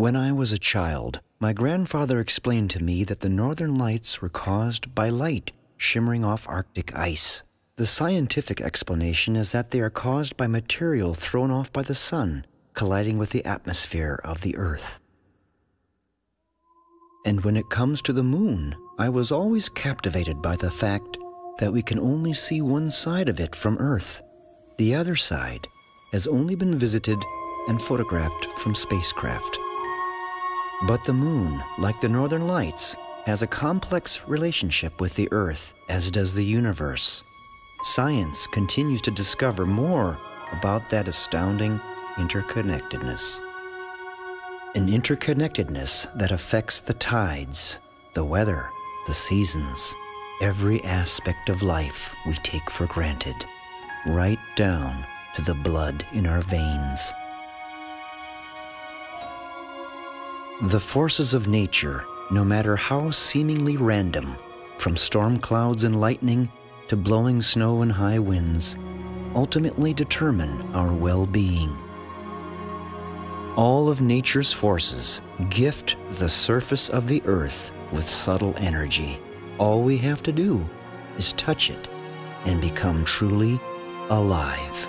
When I was a child, my grandfather explained to me that the northern lights were caused by light shimmering off Arctic ice. The scientific explanation is that they are caused by material thrown off by the sun, colliding with the atmosphere of the Earth. And when it comes to the moon, I was always captivated by the fact that we can only see one side of it from Earth. The other side has only been visited and photographed from spacecraft. But the moon, like the northern lights, has a complex relationship with the Earth, as does the universe. Science continues to discover more about that astounding interconnectedness. An interconnectedness that affects the tides, the weather, the seasons, every aspect of life we take for granted, right down to the blood in our veins. The forces of nature, no matter how seemingly random, from storm clouds and lightning to blowing snow and high winds, ultimately determine our well-being. All of nature's forces gift the surface of the Earth with subtle energy. All we have to do is touch it and become truly alive.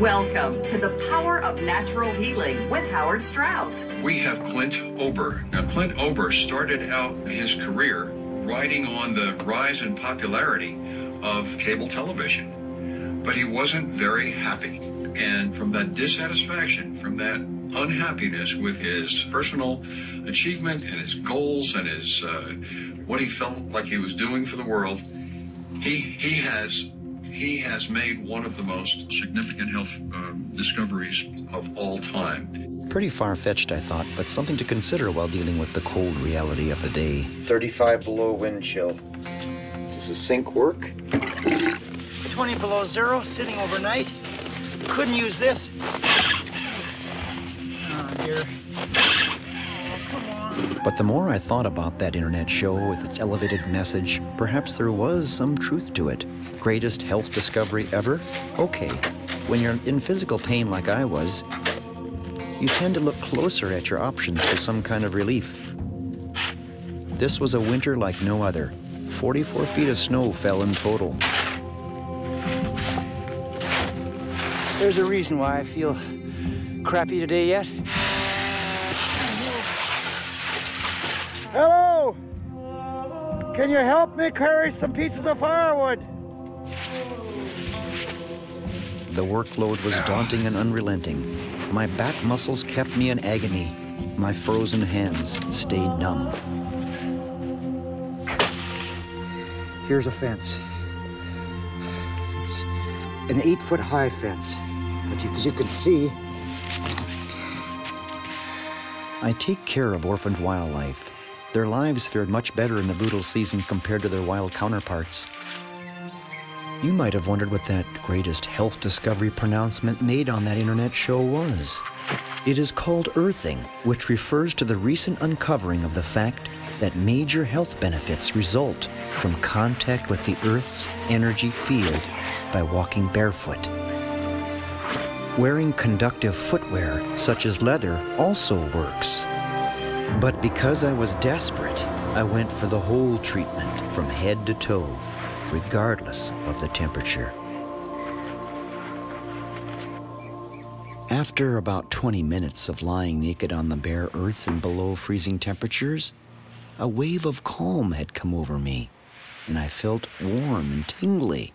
Welcome to the Power of Natural Healing with Howard Strauss. We have Clint Ober. Now, Clint Ober started out his career riding on the rise in popularity of cable television, but he wasn't very happy. And from that dissatisfaction, from that unhappiness with his personal achievement and his goals and his what he felt like he was doing for the world, he has made one of the most significant health discoveries of all time. Pretty far-fetched, I thought, but something to consider while dealing with the cold reality of the day. 35 below wind chill. Does the sink work? 20 below zero, sitting overnight. Couldn't use this. Oh dear. But the more I thought about that internet show with its elevated message, perhaps there was some truth to it. Greatest health discovery ever? Okay, when you're in physical pain like I was, you tend to look closer at your options for some kind of relief. This was a winter like no other. 44 feet of snow fell in total. There's a reason why I feel crappy today yet. Hello! Can you help me carry some pieces of firewood? The workload was daunting and unrelenting. My back muscles kept me in agony. My frozen hands stayed numb. Here's a fence. It's an 8-foot-high fence. But as you can see, I take care of orphaned wildlife. Their lives fared much better in the brutal season compared to their wild counterparts. You might have wondered what that greatest health discovery pronouncement made on that internet show was. It is called earthing, which refers to the recent uncovering of the fact that major health benefits result from contact with the Earth's energy field by walking barefoot. Wearing conductive footwear, such as leather, also works. But because I was desperate, I went for the whole treatment from head to toe, regardless of the temperature. After about 20 minutes of lying naked on the bare earth in below freezing temperatures, a wave of calm had come over me, and I felt warm and tingly.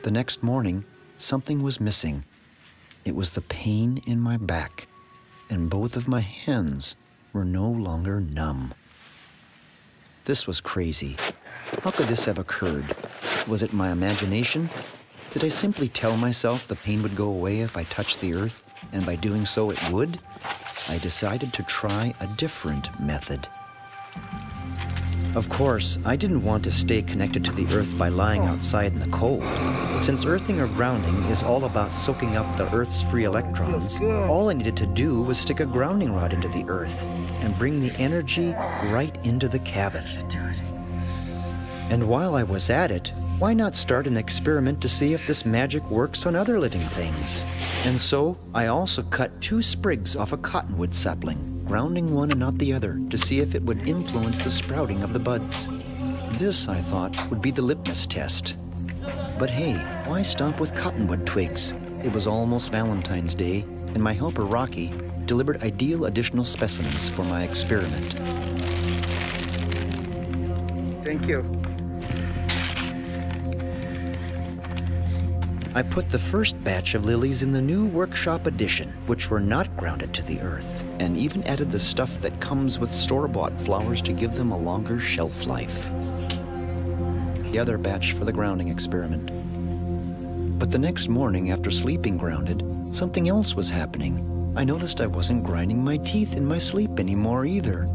The next morning, something was missing. It was the pain in my back, and both of my hands were no longer numb. This was crazy. How could this have occurred? Was it my imagination? Did I simply tell myself the pain would go away if I touched the earth, and by doing so it would? I decided to try a different method. Of course, I didn't want to stay connected to the earth by lying outside in the cold. Since earthing or grounding is all about soaking up the earth's free electrons, all I needed to do was stick a grounding rod into the earth and bring the energy right into the cabin. And while I was at it, why not start an experiment to see if this magic works on other living things? And so I also cut 2 sprigs off a cottonwood sapling, grounding one and not the other, to see if it would influence the sprouting of the buds. This, I thought, would be the litmus test. But hey, why stomp with cottonwood twigs? It was almost Valentine's Day, and my helper Rocky delivered ideal additional specimens for my experiment. thank you. I put the first batch of lilies in the new workshop edition, which were not grounded to the earth, and even added the stuff that comes with store-bought flowers to give them a longer shelf life. The other batch for the grounding experiment. But the next morning, after sleeping grounded, something else was happening. I noticed I wasn't grinding my teeth in my sleep anymore either.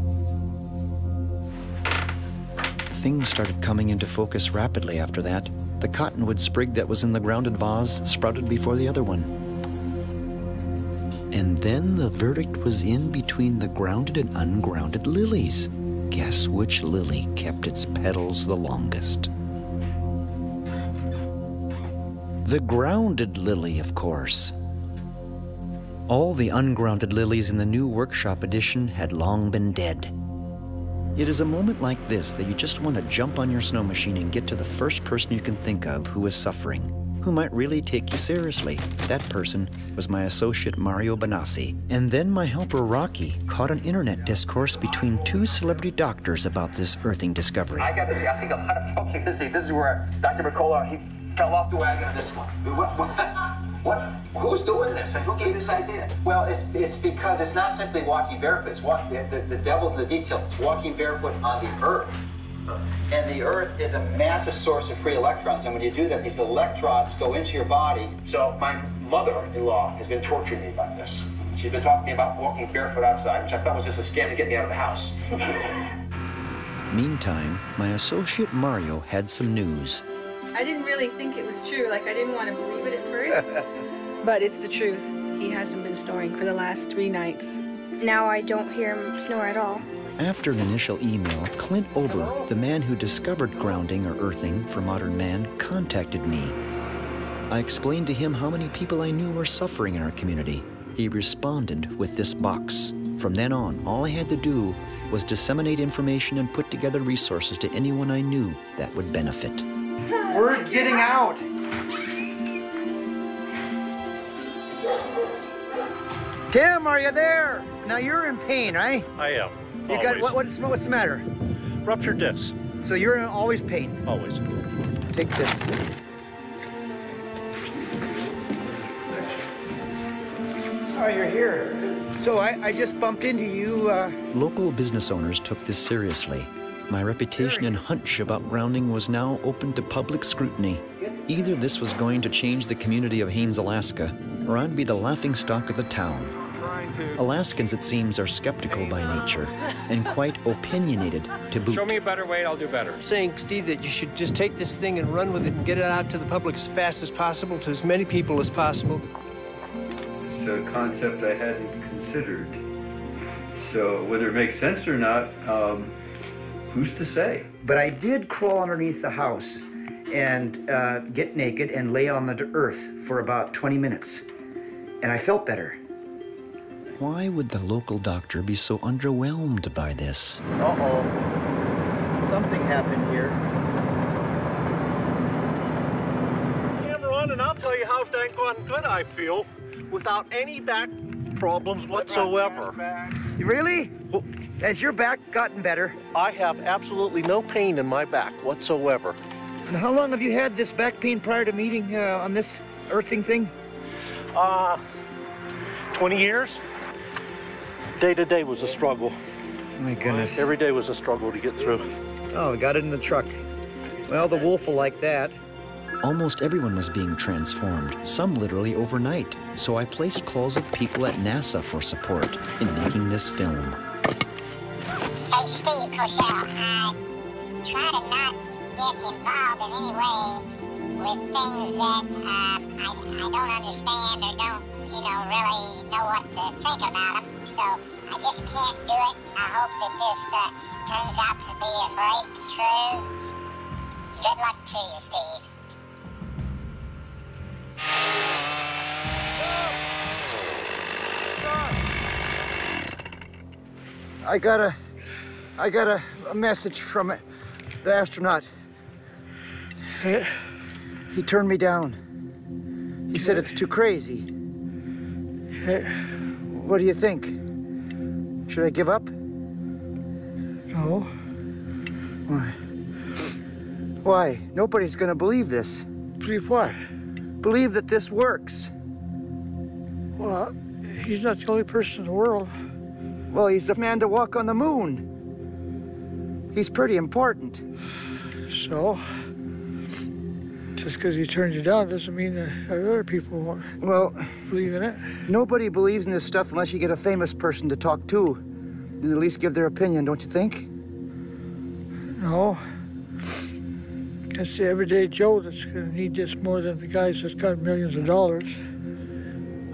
Things started coming into focus rapidly after that. The cottonwood sprig that was in the grounded vase sprouted before the other one. And then the verdict was in between the grounded and ungrounded lilies. Guess which lily kept its petals the longest? The grounded lily, of course. All the ungrounded lilies in the new workshop edition had long been dead. It is a moment like this that you just want to jump on your snow machine and get to the first person you can think of who is suffering, who might really take you seriously. That person was my associate Mario Benassi. And then my helper Rocky caught an internet discourse between 2 celebrity doctors about this earthing discovery. I got to say, I think a lot of folks are going to say this is where Dr. Mercola, he fell off the wagon on this one. What? Who's doing this? And who gave this idea? Well, it's because it's not simply walking barefoot. It's the devil's in the detail. It's walking barefoot on the earth. And the earth is a massive source of free electrons. And when you do that, these electrons go into your body. So my mother-in-law has been torturing me about this. She's been talking to me about walking barefoot outside, which I thought was just a scam to get me out of the house. Meantime, my associate Mario had some news. I didn't really think it was true. Like, I didn't want to believe it at first. But it's the truth. He hasn't been snoring for the last 3 nights. now I don't hear him snore at all. After an initial email, Clint Ober, the man who discovered grounding or earthing for modern man, contacted me. I explained to him how many people I knew were suffering in our community. He responded with this box. From then on, all I had to do was disseminate information and put together resources to anyone I knew that would benefit. Word's getting out. Tim, are you there? Now you're in pain, right? I am. You got what's the matter? Ruptured disc. So you're in always pain. Always. Take this. Oh, you're here. So I just bumped into you. Local business owners took this seriously. My reputation and hunch about grounding was now open to public scrutiny. Either this was going to change the community of Haines, Alaska, or I'd be the laughingstock of the town. Alaskans, it seems, are skeptical by nature and quite opinionated to boot. Show me a better way and I'll do better. Saying, Steve, that you should just take this thing and run with it and get it out to the public as fast as possible, to as many people as possible. It's a concept I hadn't considered. So whether it makes sense or not, who's to say? But I did crawl underneath the house and get naked and lay on the earth for about 20 minutes. And I felt better. Why would the local doctor be so underwhelmed by this? Uh-oh. Something happened here. Camera on, and I'll tell you how dang good I feel without any back problems whatsoever. Really? Has your back gotten better? I have absolutely no pain in my back whatsoever. And how long have you had this back pain prior to meeting on this earthing thing? 20 years. Day to day was a struggle. My goodness. Every day was a struggle to get through. Oh, we got it in the truck. Well, the wolf will like that. Almost everyone was being transformed, some literally overnight. So I placed calls with people at NASA for support in making this film. Hey, Steve Cosell, I try to not get involved in any way with things that I don't understand or don't, really know what to think about them. So I just can't do it. I hope that this turns out to be a breakthrough. Good luck to you, Steve. I got a message from the astronaut. He turned me down. He said it's too crazy. What do you think? Should I give up? No. Why? Why? Nobody's gonna believe this. Believe what? Believe that this works. Well, he's not the only person in the world. Well, he's the man to walk on the moon. He's pretty important. So? Just because he turned you down doesn't mean that other people won't believe in it. Nobody believes in this stuff unless you get a famous person to talk to and at least give their opinion, don't you think? No. It's the everyday Joe that's going to need this more than the guys that's got millions of dollars.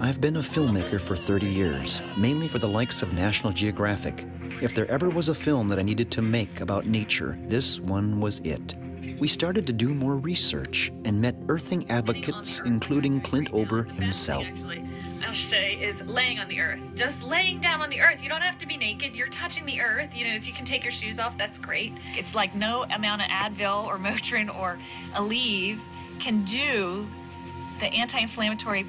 I've been a filmmaker for 30 years, mainly for the likes of National Geographic. If there ever was a film that I needed to make about nature, this one was it. We started to do more research and met earthing advocates, including Clint Ober himself. I'll say, is laying on the earth. Just laying down on the earth. You don't have to be naked. You're touching the earth. If you can take your shoes off, that's great. It's like no amount of Advil or Motrin or Aleve can do the anti-inflammatory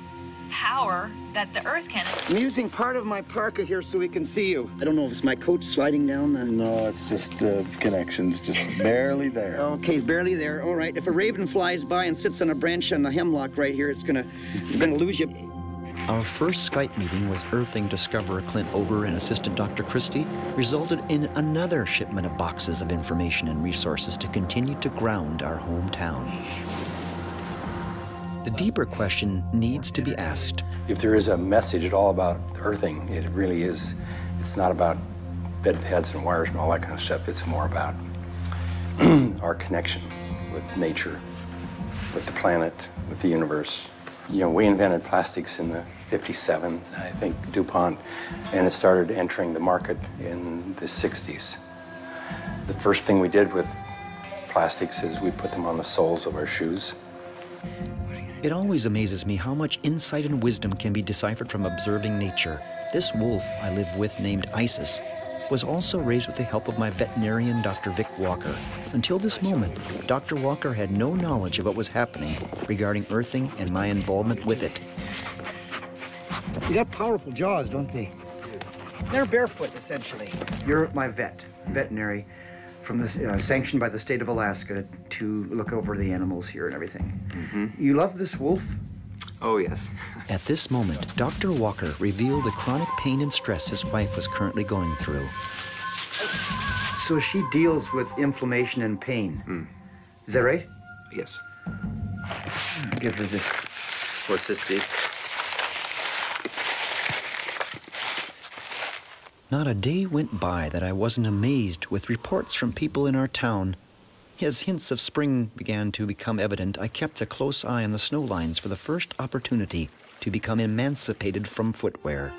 power that the earth can. I'm using part of my parka here so we can see you. I don't know if it's my coat sliding down. No, it's just the connections, just barely there. Okay, barely there. All right. If a raven flies by and sits on a branch on the hemlock right here, you're gonna lose you. Our first Skype meeting with earthing discoverer Clint Ober and assistant Dr. Christie resulted in another shipment of boxes of information and resources to continue to ground our hometown. The deeper question needs to be asked. If there is a message at all about earthing, it really is. It's not about bed pads and wires and all that kind of stuff. It's more about our connection with nature, with the planet, with the universe, You know, we invented plastics in the 57, I think, DuPont, and it started entering the market in the 60s. The first thing we did with plastics is we put them on the soles of our shoes. It always amazes me how much insight and wisdom can be deciphered from observing nature. This wolf I live with, named Isis, was also raised with the help of my veterinarian, Dr. Vic Walker. Until this moment, Dr. Walker had no knowledge of what was happening regarding earthing and my involvement with it. You got powerful jaws, don't they? They're barefoot, essentially. You're my veterinary, from the sanctioned by the state of Alaska to look over the animals here and everything. Mm-hmm. You love this wolf? Oh, yes. At this moment, Dr. Walker revealed the chronic pain and stress his wife was currently going through. So she deals with inflammation and pain. Mm. Is that right? Yes. I'll give her this. What's this, Steve? Not a day went by that I wasn't amazed with reports from people in our town. As hints of spring began to become evident, I kept a close eye on the snow lines for the first opportunity to become emancipated from footwear.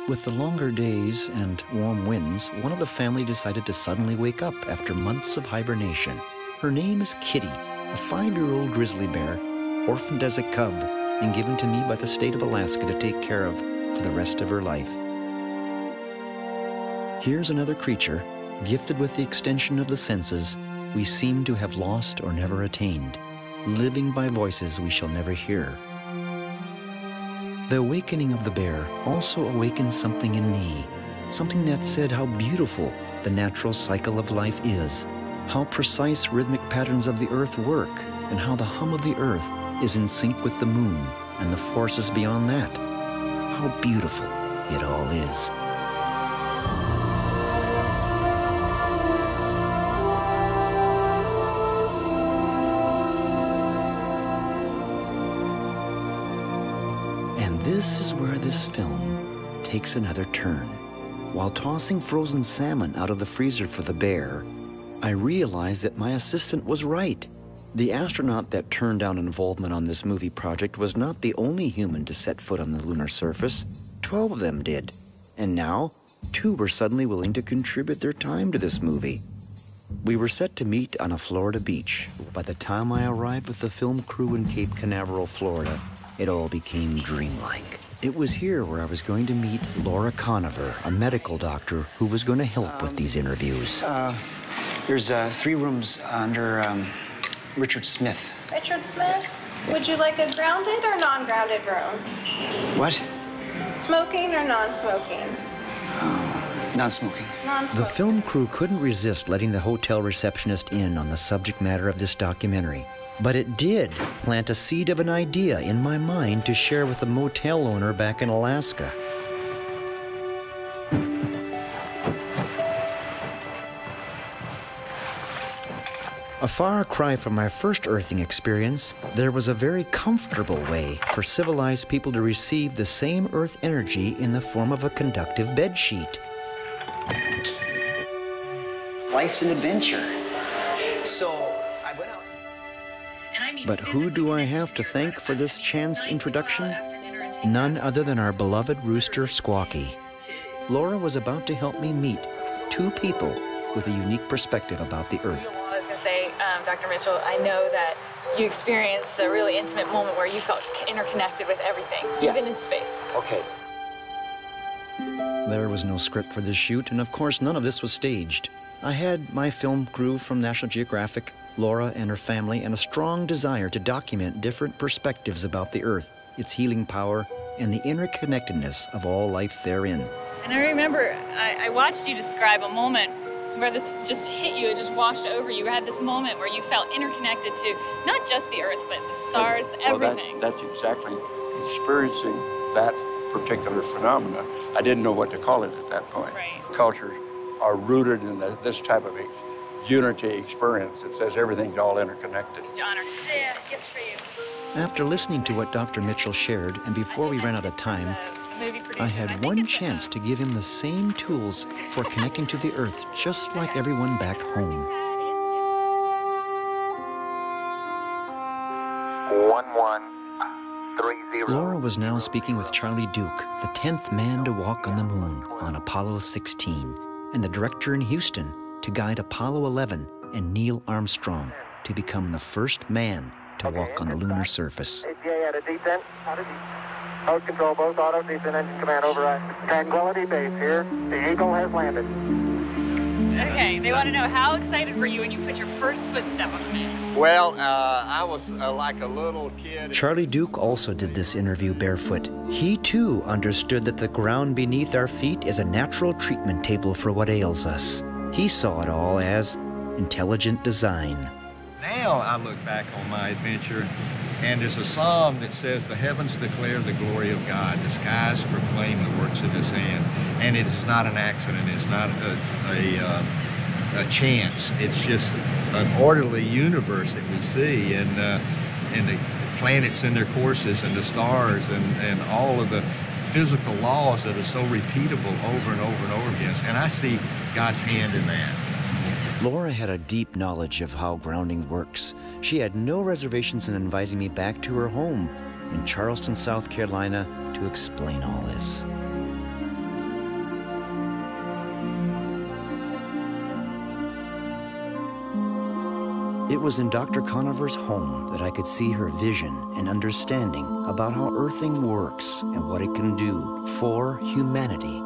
With the longer days and warm winds, one of the family decided to suddenly wake up after months of hibernation. Her name is Kitty, a 5-year-old grizzly bear, orphaned as a cub and given to me by the state of Alaska to take care of for the rest of her life. Here's another creature, gifted with the extension of the senses we seem to have lost or never attained, living by voices we shall never hear. The awakening of the bear also awakened something in me, something that said how beautiful the natural cycle of life is, how precise rhythmic patterns of the earth work, and how the hum of the earth is in sync with the moon and the forces beyond that. How beautiful it all is. This is where this film takes another turn. While tossing frozen salmon out of the freezer for the bear, I realized that my assistant was right. The astronaut that turned down involvement on this movie project was not the only human to set foot on the lunar surface. 12 of them did. And now, 2 were suddenly willing to contribute their time to this movie. We were set to meet on a Florida beach. By the time I arrived with the film crew in Cape Canaveral, Florida, it all became dreamlike. It was here where I was going to meet Laura Conover, a medical doctor who was going to help with these interviews. There's 3 rooms under Richard Smith. Richard Smith? Would you like a grounded or non-grounded room? What? Smoking or non-smoking? Non-smoking. The film crew couldn't resist letting the hotel receptionist in on the subject matter of this documentary. But it did plant a seed of an idea in my mind to share with a motel owner back in Alaska. A far cry from my first earthing experience, there was a very comfortable way for civilized people to receive the same earth energy in the form of a conductive bedsheet. Life's an adventure. So I went out. But who do I have to thank for this chance introduction? None other than our beloved rooster, Squawky. Laura was about to help me meet 2 people with a unique perspective about the earth. I was going to say, Dr. Mitchell, I know that you experienced a really intimate moment where you felt interconnected with everything, Yes. even in space. Okay. There was no script for this shoot, and of course none of this was staged. I had my film crew from National Geographic, Laura and her family, and a strong desire to document different perspectives about the Earth, its healing power, and the interconnectedness of all life therein. And I remember I watched you describe a moment where this just hit you, it just washed over you. You had this moment where you felt interconnected to not just the Earth, but the stars, everything. Well, that's exactly experiencing that particular phenomena. I didn't know what to call it at that point. Right. Cultures are rooted in this type of unity experience. It says everything's all interconnected. Honor. Yeah, gift for you. After listening to what Dr. Mitchell shared, and before we ran out of time, I had one chance to give him the same tools for connecting to the Earth, just like everyone back home. 11 was now speaking with Charlie Duke, the 10th man to walk on the moon on Apollo 16, and the director in Houston to guide Apollo 11 and Neil Armstrong to become the first man to walk on the lunar surface. APA at a descent. Mode control, both auto, descent engine command override. Tranquility Base here. The Eagle has landed. Okay, they want to know, how excited were you when you put your first footstep on the moon? Well, I was like a little kid. Charlie Duke also did this interview barefoot. He too understood that the ground beneath our feet is a natural treatment table for what ails us. He saw it all as intelligent design. Now I look back on my adventure, and there's a psalm that says, "The heavens declare the glory of God, the skies proclaim the works of His hand." And it is not an accident, it's not a chance, it's just an orderly universe that we see, and the planets in their courses, and the stars, and all of the physical laws that are so repeatable over and over and over again. And I see God's hand in that. Laura had a deep knowledge of how grounding works. She had no reservations in inviting me back to her home in Charleston, South Carolina, to explain all this. It was in Dr. Conover's home that I could see her vision and understanding about how earthing works and what it can do for humanity.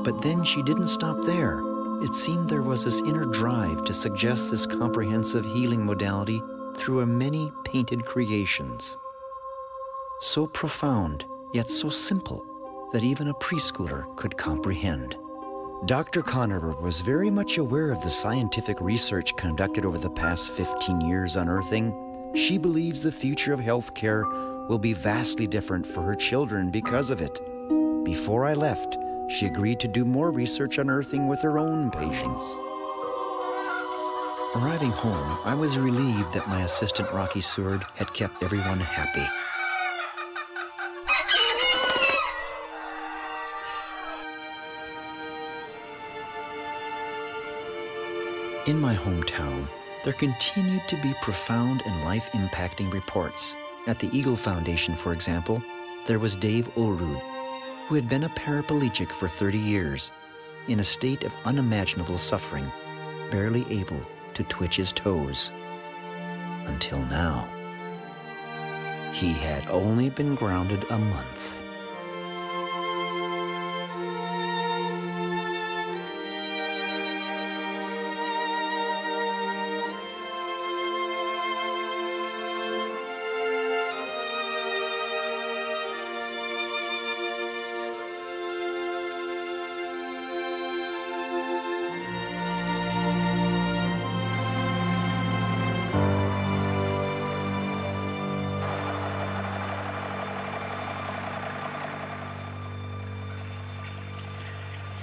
But then she didn't stop there. It seemed there was this inner drive to suggest this comprehensive healing modality through her many painted creations. So profound, yet so simple, that even a preschooler could comprehend. Dr. Conover was very much aware of the scientific research conducted over the past 15 years on earthing. She believes the future of healthcare will be vastly different for her children because of it. Before I left, she agreed to do more research on earthing with her own patients. Arriving home, I was relieved that my assistant Rocky Seward had kept everyone happy. In my hometown, there continued to be profound and life-impacting reports. At the Eagle Foundation, for example, there was Dave Ulrud, who had been a paraplegic for 30 years, in a state of unimaginable suffering, barely able to twitch his toes. Until now. He had only been grounded a month.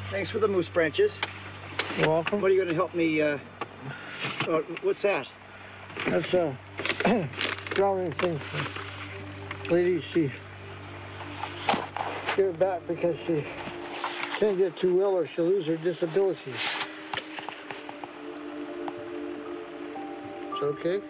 Thanks for the moose branches. You're welcome. What are you going to help me, what's that? That's a grounding thing for lady. She give it back because she can't get too well or she'll lose her disability. It's okay?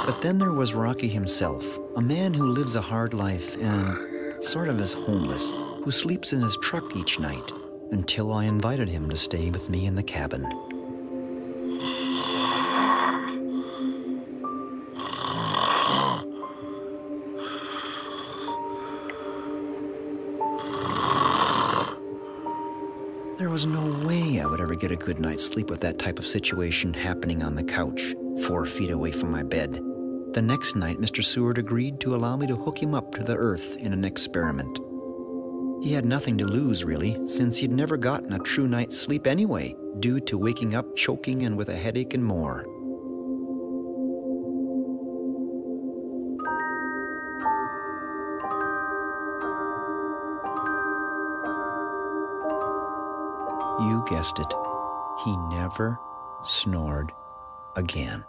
But then there was Rocky himself, a man who lives a hard life and sort of is homeless, who sleeps in his truck each night, until I invited him to stay with me in the cabin. There was no way I would ever get a good night's sleep with that type of situation happening on the couch, 4 feet away from my bed. The next night, Mr. Seward agreed to allow me to hook him up to the earth in an experiment. He had nothing to lose, really, since he'd never gotten a true night's sleep anyway, due to waking up choking and with a headache and more. You guessed it, he never snored again.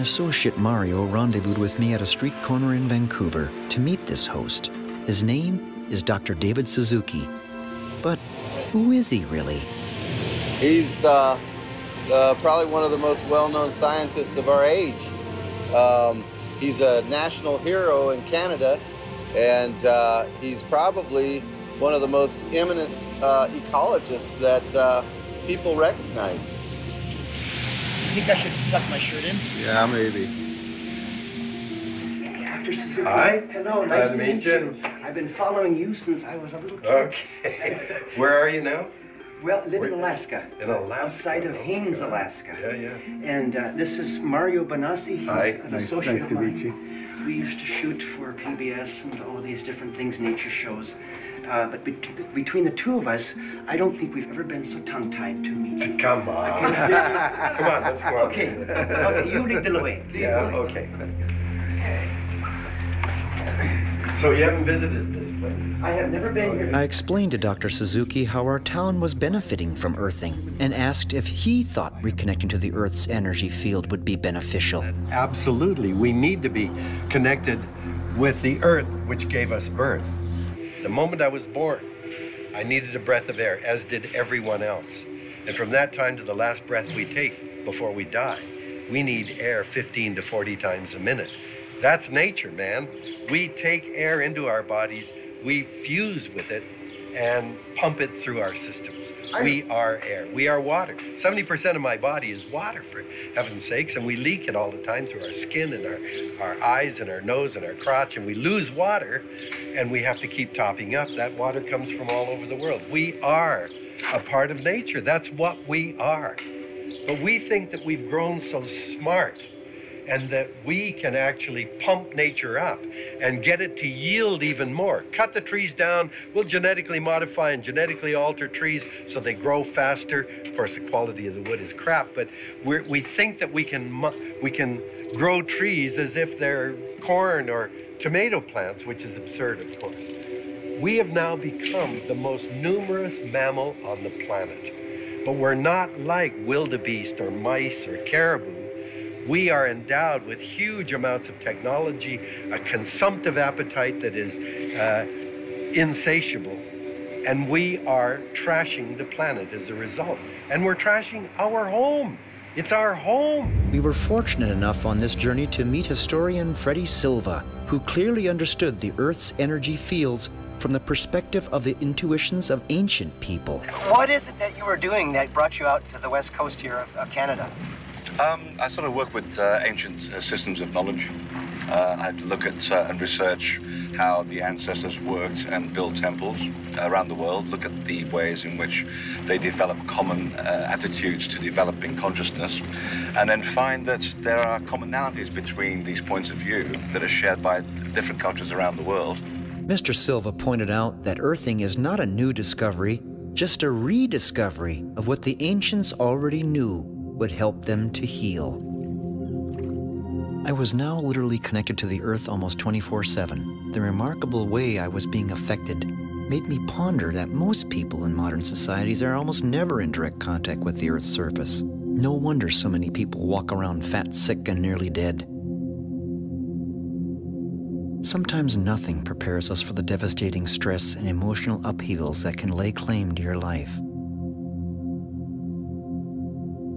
associate Mario rendezvoused with me at a street corner in Vancouver to meet this host. His name is Dr. David Suzuki. But who is he really? He's probably one of the most well-known scientists of our age. He's a national hero in Canada, and he's probably one of the most eminent ecologists that people recognize. I think I should tuck my shirt in. Yeah, maybe. Dr. Suzuki. Hi. Hello, nice to meet you. I've been following you since I was a little kid. Okay. Where are you now? Well, live in Alaska. In Alaska? Outside of Haines, Alaska. Yeah, yeah. And this is Mario Bonassi. He's Hi. an Nice associate to of mine. meet you. We used to shoot for PBS and all of these different things, nature shows. But between the two of us, I don't think we've ever been so tongue-tied to meet you. Come on. Come on, let's go on. Okay. Okay, you lead the way. Yeah, okay. So you haven't visited this place? I have never been here. I explained to Dr. Suzuki how our town was benefiting from earthing and asked if he thought reconnecting to the Earth's energy field would be beneficial. Absolutely. We need to be connected with the Earth, which gave us birth. The moment I was born, I needed a breath of air, as did everyone else. And from that time to the last breath we take before we die, we need air 15 to 40 times a minute. That's nature, man. We take air into our bodies, we fuse with it, and pump it through our systems. We are air. We are water. 70% of my body is water, for heaven's sakes, and we leak it all the time through our skin and our eyes and our nose and our crotch, and we lose water, and we have to keep topping up. That water comes from all over the world. We are a part of nature. That's what we are. But we think that we've grown so smart and that we can actually pump nature up and get it to yield even more. Cut the trees down, we'll genetically modify and genetically alter trees so they grow faster. Of course, the quality of the wood is crap, but we think that we can grow trees as if they're corn or tomato plants, which is absurd, of course. We have now become the most numerous mammal on the planet, but we're not like wildebeest or mice or caribou. We are endowed with huge amounts of technology, a consumptive appetite that is insatiable, and we are trashing the planet as a result. And we're trashing our home. It's our home. We were fortunate enough on this journey to meet historian Freddie Silva, who clearly understood the Earth's energy fields from the perspective of the intuitions of ancient people. What is it that you were doing that brought you out to the west coast here of Canada? I sort of work with ancient systems of knowledge. I had to look at and research how the ancestors worked and built temples around the world, look at the ways in which they developed common attitudes to developing consciousness, and then find that there are commonalities between these points of view that are shared by different cultures around the world. Mr. Silva pointed out that earthing is not a new discovery, just a rediscovery of what the ancients already knew would help them to heal. I was now literally connected to the Earth almost 24/7. The remarkable way I was being affected made me ponder that most people in modern societies are almost never in direct contact with the Earth's surface. No wonder so many people walk around fat, sick, and nearly dead. Sometimes nothing prepares us for the devastating stress and emotional upheavals that can lay claim to your life.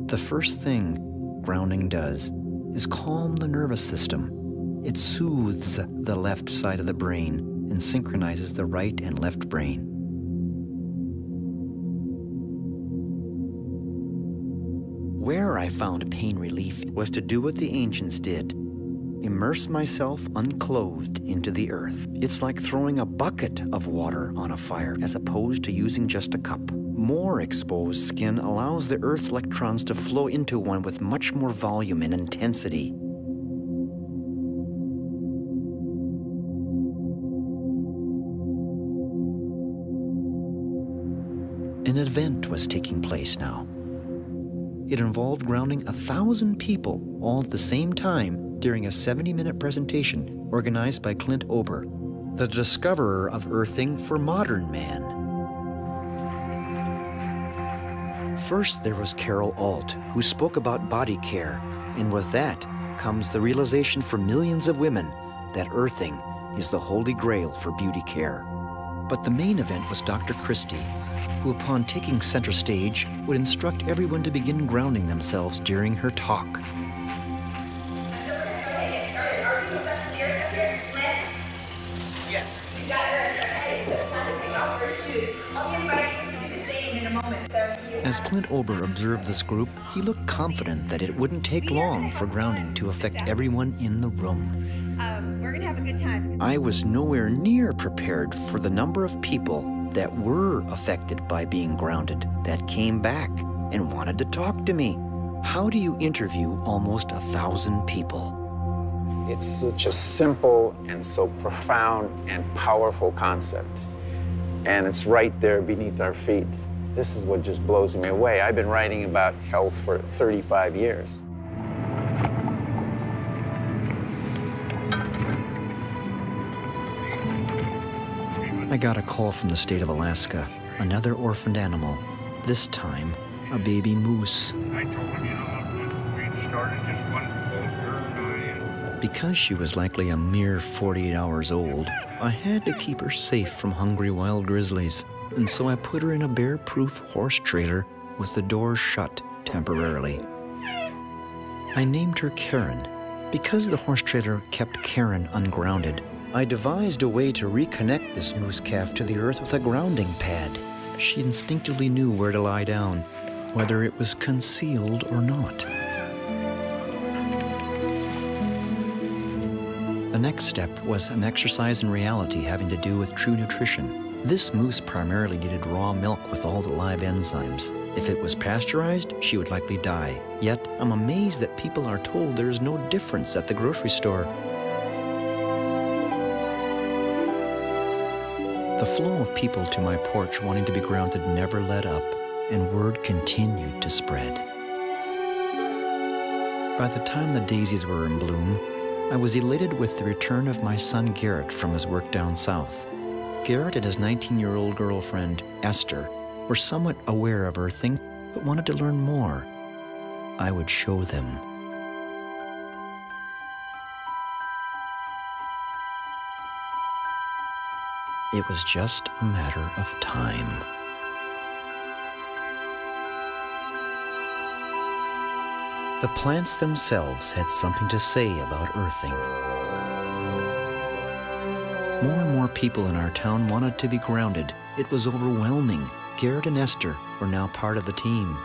The first thing grounding does is calm the nervous system. It soothes the left side of the brain and synchronizes the right and left brain. Where I found pain relief was to do what the ancients did. Immerse myself unclothed into the earth. It's like throwing a bucket of water on a fire as opposed to using just a cup. More exposed skin allows the earth electrons to flow into one with much more volume and intensity. An event was taking place now. It involved grounding 1,000 people all at the same time during a 70-minute presentation organized by Clint Ober, the discoverer of earthing for modern man. First, there was Carol Alt, who spoke about body care, and with that, comes the realization for millions of women that earthing is the holy grail for beauty care. But the main event was Dr. Christie, who upon taking center stage would instruct everyone to begin grounding themselves during her talk. Yes. As Clint Ober observed this group, he looked confident that it wouldn't take long for grounding to affect everyone in the room. We're gonna have a good time. I was nowhere near prepared for the number of people that were affected by being grounded, that came back and wanted to talk to me. How do you interview almost 1,000 people? It's such a simple and so profound and powerful concept. And it's right there beneath our feet. This is what just blows me away. I've been writing about health for 35 years. I got a call from the state of Alaska, another orphaned animal, this time a baby moose. Because she was likely a mere 48 hours old, I had to keep her safe from hungry wild grizzlies, and so I put her in a bear-proof horse trailer with the doors shut temporarily. I named her Karen. Because the horse trailer kept Karen ungrounded, I devised a way to reconnect this moose calf to the earth with a grounding pad. She instinctively knew where to lie down, whether it was concealed or not. The next step was an exercise in reality having to do with true nutrition. This moose primarily needed raw milk with all the live enzymes. If it was pasteurized, she would likely die. Yet, I'm amazed that people are told there is no difference at the grocery store. The flow of people to my porch wanting to be grounded never let up, and word continued to spread. By the time the daisies were in bloom, I was elated with the return of my son Garrett from his work down south. Garrett and his 19-year-old girlfriend, Esther, were somewhat aware of earthing, but wanted to learn more. I would show them. It was just a matter of time. The plants themselves had something to say about earthing. More and more people in our town wanted to be grounded. It was overwhelming. Garrett and Esther were now part of the team.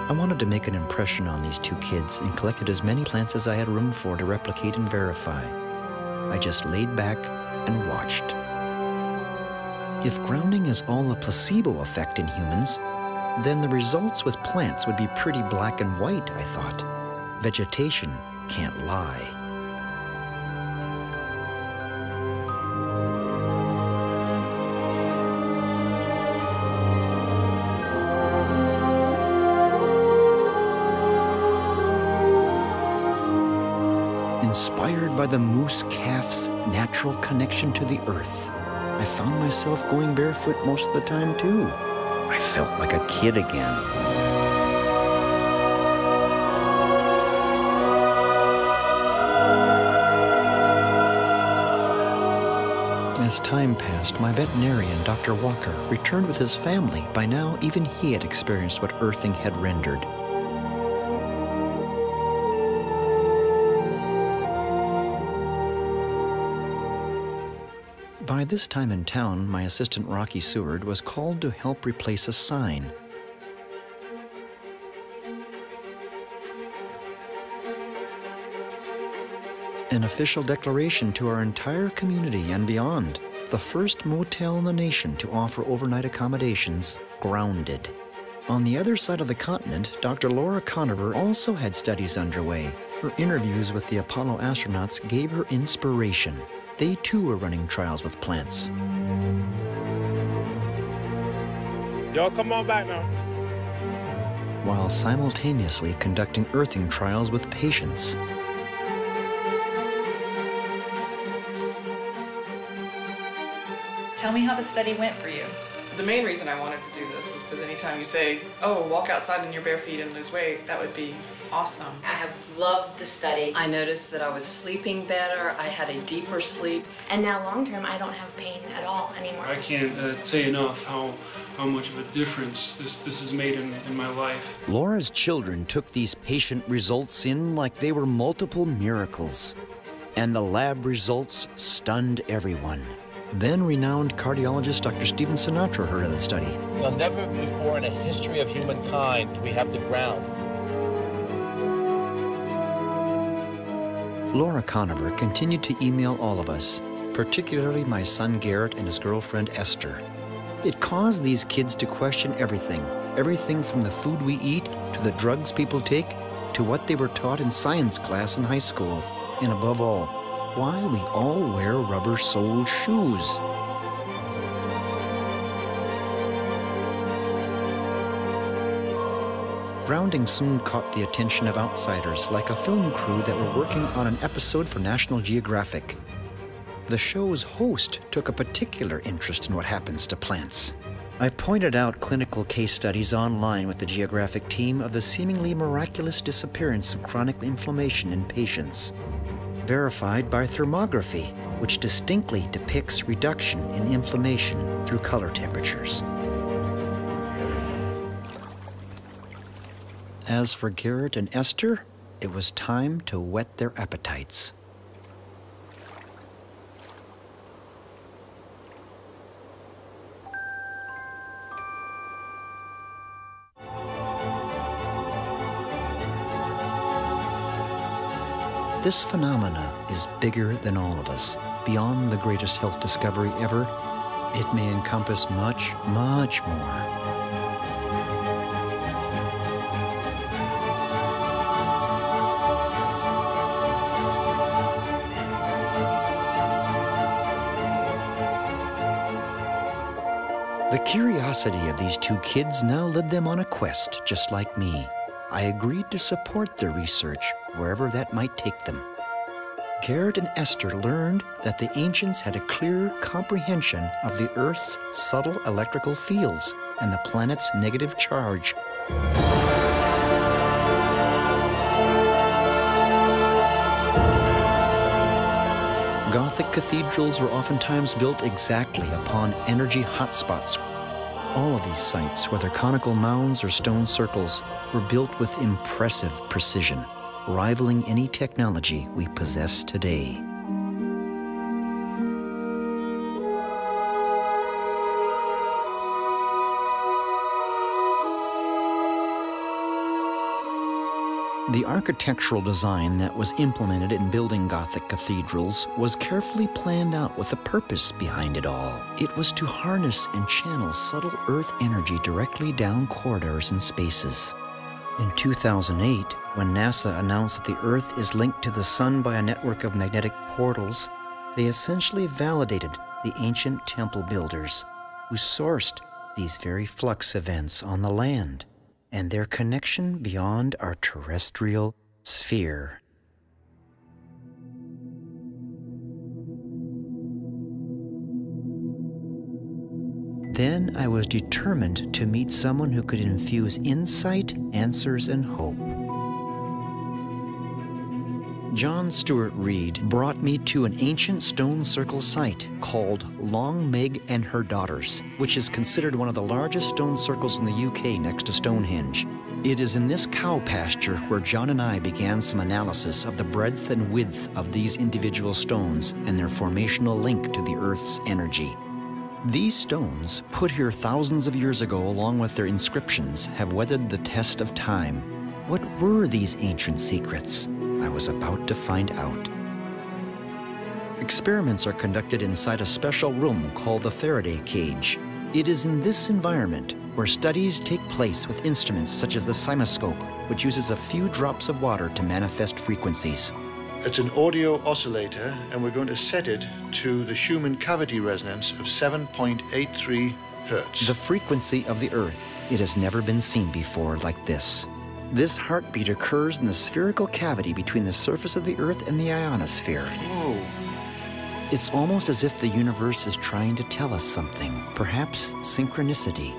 I wanted to make an impression on these two kids and collected as many plants as I had room for to replicate and verify. I just laid back and watched. If grounding is all a placebo effect in humans, then the results with plants would be pretty black and white, I thought. Vegetation can't lie. Inspired by the moose calf's natural connection to the earth, I found myself going barefoot most of the time too. I felt like a kid again. As time passed, my veterinarian, Dr. Walker, returned with his family. By now, even he had experienced what earthing had rendered. By this time in town, my assistant Rocky Seward was called to help replace a sign. An official declaration to our entire community and beyond. The first motel in the nation to offer overnight accommodations, grounded. On the other side of the continent, Dr. Laura Conover also had studies underway. Her interviews with the Apollo astronauts gave her inspiration. They too were running trials with plants. Y'all come on back now. While simultaneously conducting earthing trials with patients. Tell me how the study went for you. The main reason I wanted to do this was because anytime you say, oh, walk outside in your bare feet and lose weight, that would be awesome. I have loved the study. I noticed that I was sleeping better. I had a deeper sleep. And now long term, I don't have pain at all anymore. I can't say enough how much of a difference this has made in my life. Laura's children took these patient results in like they were multiple miracles. And the lab results stunned everyone. Then renowned cardiologist Dr. Stephen Sinatra heard of the study. Well, never before in a history of humankind we have to ground. Laura Conover continued to email all of us, particularly my son Garrett and his girlfriend Esther. It caused these kids to question everything from the food we eat to the drugs people take to what they were taught in science class in high school, and above all, why we all wear rubber-soled shoes. Grounding soon caught the attention of outsiders, like a film crew that were working on an episode for National Geographic. The show's host took a particular interest in what happens to plants. I pointed out clinical case studies online with the Geographic team of the seemingly miraculous disappearance of chronic inflammation in patients, verified by thermography, which distinctly depicts reduction in inflammation through color temperatures. As for Garrett and Esther, it was time to whet their appetites. This phenomena is bigger than all of us, beyond the greatest health discovery ever. It may encompass much, much more. The curiosity of these two kids now led them on a quest, just like me. I agreed to support their research, wherever that might take them. Garrett and Esther learned that the ancients had a clear comprehension of the Earth's subtle electrical fields and the planet's negative charge. Gothic cathedrals were oftentimes built exactly upon energy hotspots. All of these sites, whether conical mounds or stone circles, were built with impressive precision, rivaling any technology we possess today. The architectural design that was implemented in building Gothic cathedrals was carefully planned out with a purpose behind it all. It was to harness and channel subtle Earth energy directly down corridors and spaces. In 2008, when NASA announced that the Earth is linked to the Sun by a network of magnetic portals, they essentially validated the ancient temple builders who sourced these very flux events on the land and their connection beyond our terrestrial sphere. Then I was determined to meet someone who could infuse insight, answers, and hope. John Stuart Reid brought me to an ancient stone circle site called Long Meg and Her Daughters, which is considered one of the largest stone circles in the UK next to Stonehenge. It is in this cow pasture where John and I began some analysis of the breadth and width of these individual stones and their formational link to the Earth's energy. These stones, put here thousands of years ago along with their inscriptions, have weathered the test of time. What were these ancient secrets? I was about to find out. Experiments are conducted inside a special room called the Faraday cage. It is in this environment where studies take place with instruments such as the Simoscope, which uses a few drops of water to manifest frequencies. It's an audio oscillator, and we're going to set it to the Schumann cavity resonance of 7.83 hertz. The frequency of the Earth. It has never been seen before like this. This heartbeat occurs in the spherical cavity between the surface of the Earth and the ionosphere. Whoa. It's almost as if the universe is trying to tell us something, perhaps synchronicity.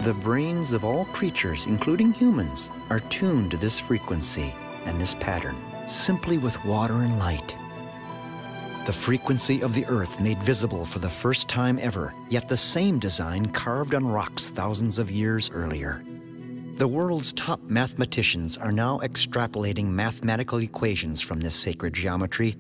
The brains of all creatures, including humans, are tuned to this frequency and this pattern, simply with water and light. The frequency of the Earth made visible for the first time ever, yet the same design carved on rocks thousands of years earlier. The world's top mathematicians are now extrapolating mathematical equations from this sacred geometry.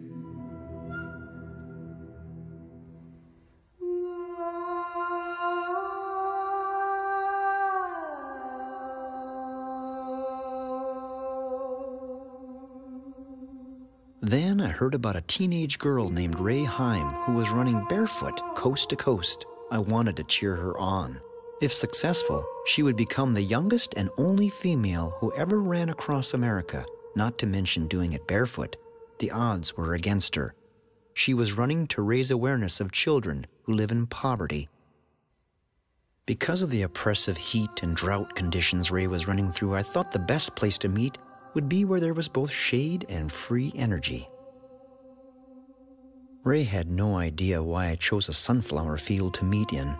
Then I heard about a teenage girl named Ray Heim who was running barefoot coast to coast. I wanted to cheer her on. If successful, she would become the youngest and only female who ever ran across America, not to mention doing it barefoot. The odds were against her. She was running to raise awareness of children who live in poverty. Because of the oppressive heat and drought conditions Ray was running through, I thought the best place to meet would be where there was both shade and free energy. Ray had no idea why I chose a sunflower field to meet in.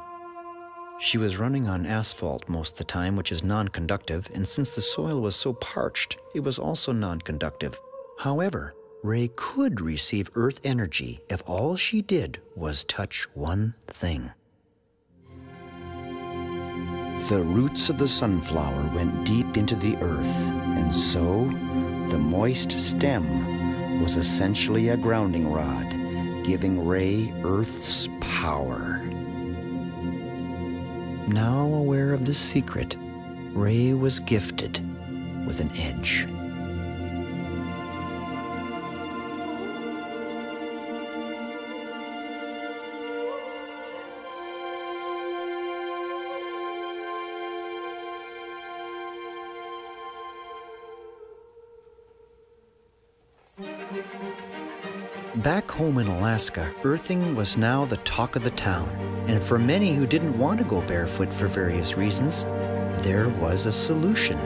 She was running on asphalt most of the time, which is non-conductive, and since the soil was so parched, it was also non-conductive. However, Ray could receive earth energy if all she did was touch one thing. The roots of the sunflower went deep into the earth, and so the moist stem was essentially a grounding rod, giving Ray Earth's power. Now aware of this secret, Ray was gifted with an edge. Back home in Alaska, earthing was now the talk of the town, and for many who didn't want to go barefoot for various reasons, there was a solution.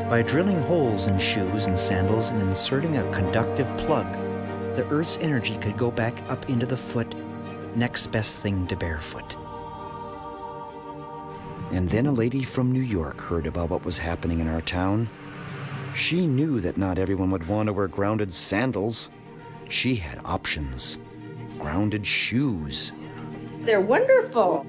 By drilling holes in shoes and sandals and inserting a conductive plug, the earth's energy could go back up into the foot, next best thing to barefoot. And then a lady from New York heard about what was happening in our town. She knew that not everyone would want to wear grounded sandals. She had options. Grounded shoes. They're wonderful.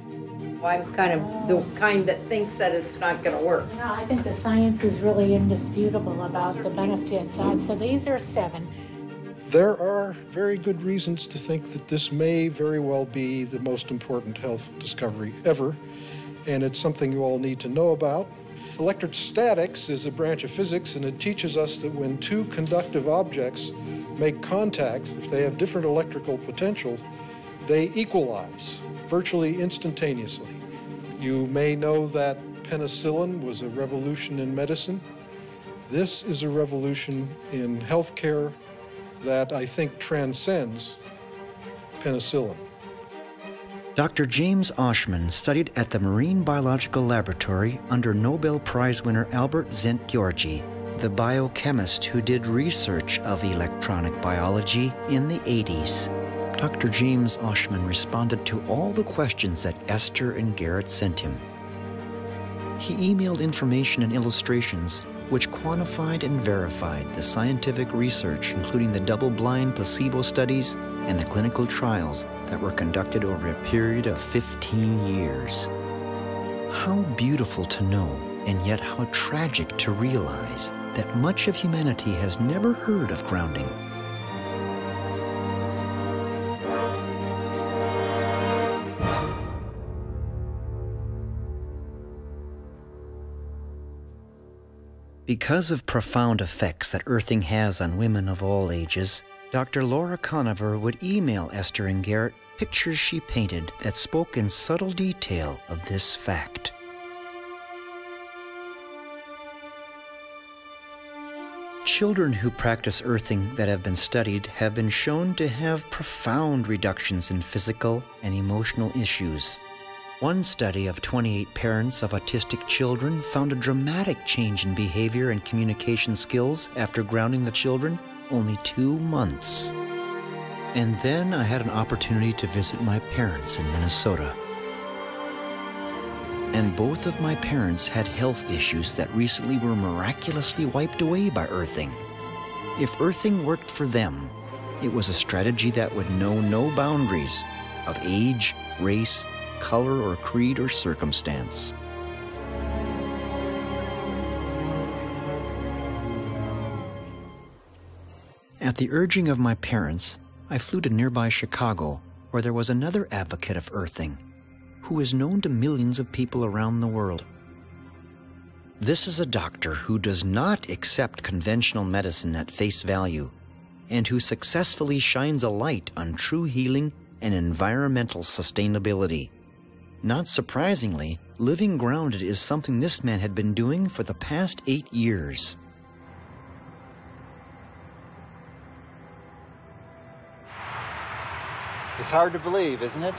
I'm kind of the kind that thinks that it's not going to work. No, I think the science is really indisputable about the benefits. So these are 7. There are very good reasons to think that this may very well be the most important health discovery ever, and it's something you all need to know about. Electrostatics is a branch of physics, and it teaches us that when two conductive objects make contact, if they have different electrical potential, they equalize virtually instantaneously. You may know that penicillin was a revolution in medicine. This is a revolution in healthcare that I think transcends penicillin. Dr. James Oshman studied at the Marine Biological Laboratory under Nobel Prize winner Albert Szent-Györgyi, the biochemist who did research of electronic biology in the 80s. Dr. James Oshman responded to all the questions that Esther and Garrett sent him. He emailed information and illustrations which quantified and verified the scientific research, including the double-blind placebo studies and the clinical trials that were conducted over a period of 15 years. How beautiful to know, and yet how tragic to realize that much of humanity has never heard of grounding. Because of profound effects that earthing has on women of all ages, Dr. Laura Conover would email Esther and Garrett pictures she painted that spoke in subtle detail of this fact. Children who practice earthing that have been studied have been shown to have profound reductions in physical and emotional issues. One study of 28 parents of autistic children found a dramatic change in behavior and communication skills after grounding the children only 2 months. And then I had an opportunity to visit my parents in Minnesota. And both of my parents had health issues that recently were miraculously wiped away by earthing. If earthing worked for them, it was a strategy that would know no boundaries of age, race, color, or creed or circumstance. At the urging of my parents, I flew to nearby Chicago, where there was another advocate of earthing, who is known to millions of people around the world. This is a doctor who does not accept conventional medicine at face value, and who successfully shines a light on true healing and environmental sustainability. Not surprisingly, living grounded is something this man had been doing for the past 8 years. It's hard to believe, isn't it?